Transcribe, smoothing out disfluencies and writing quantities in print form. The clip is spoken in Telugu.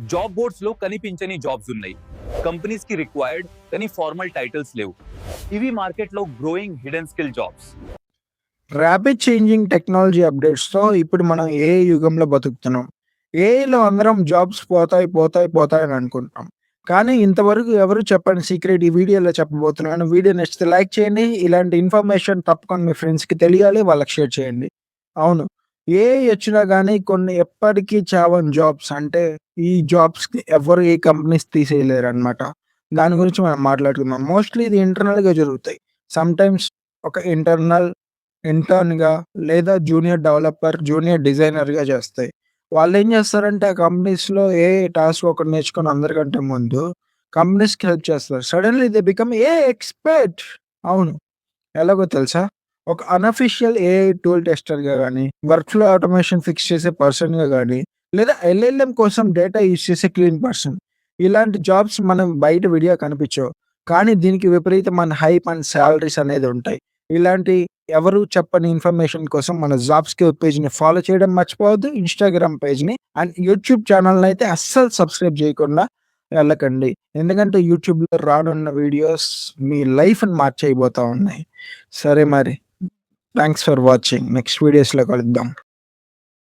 జాబ్ బోర్డ్స్ లో కనిపించని జాబ్స్ ఉన్నాయి. కంపెనీస్ కి రిక్వైర్డ్ కానీ ఫార్మల్ టైటిల్స్ లేవు. ఇవి మార్కెట్ లో growing hidden skill jobs. Rapid changing technology అప్డేట్స్‌తో ఇప్పుడు మనం ఏఐ యుగంలో బతుకుతున్నాం. ఏఐలో అందరం జాబ్స్ పోతాయి అని అనుకుంటున్నాం. కానీ ఇంతవరకు ఎవరు చెప్పని సీక్రెట్ ఈ వీడియోలో చెప్పబోతున్నాను. వీడియో నచ్చితే లైక్ చేయండి. ఇలాంటి ఇన్ఫర్మేషన్ తప్పకుండా మీ ఫ్రెండ్స్‌కి తెలియాలి. వాళ్ళకి షేర్ చేయండి. అవును. ఏఐ వచ్చినా గానీ కొన్ని ఎప్పటికీ చావని జాబ్స్ అంటే ఈ జాబ్స్‌కి ఎవరు ఏ కంపెనీస్ తీసేయలేరనమాట. దాని గురించి మనం మాట్లాడుకుందాం. మోస్ట్‌లీ ఇది ఇంటర్నల్‌గా జరుగుతాయి. సమ్‌టైమ్స్ ఒక ఇంటర్న్‌గా లేదా జూనియర్ డెవలపర్, జూనియర్ డిజైనర్‌గా చేస్తాయి. వాళ్ళేం చేస్తారంటే ఆ కంపెనీస్‌లో ఏఐ టాస్క్ ఒకటి నేర్చుకొని అందరికంటే ముందు కంపెనీస్‌కి హెల్ప్ చేస్తారు. Suddenly they become AI expert. అవును. ఎలాగో తెలుసా? ఒక అనఫిషియల్ ఏఐ టూల్ టెస్టర్‌గా గాని, వర్క్‌ఫ్లో ఆటోమేషన్ ఫిక్స్ చేసే పర్సన్‌గా గాని, లేదా ఎల్ఎల్ఎం కోసం డేటా యూజ్ చేసే క్లీన్ పర్సన్. ఇలాంటి జాబ్స్ మనం బయట విడిగా కనిపించవు. కానీ దీనికి విపరీతమైన హైప్ అండ్ సాలరీస్ అనేది ఉంటాయి. ఇలాంటి ఎవరు చెప్పని ఇన్ఫర్మేషన్ కోసం మన జాబ్స్ స్కిల్ పేజ్‌ని ఫాలో చేయడం మర్చిపోవద్దు. ఇన్‌స్టాగ్రామ్ పేజ్‌ని అండ్ యూట్యూబ్ ఛానెల్‌ని అయితే అస్సలు సబ్స్క్రైబ్ చేయకుండా వెళ్ళకండి. ఎందుకంటే యూట్యూబ్‌లో రానున్న వీడియోస్ మీ లైఫ్‌ని మార్చేయబోతా ఉన్నాయి. సరే మరి. Thanks for watching. నెక్స్ట్ వీడియోస్‌లో కలుద్దాం.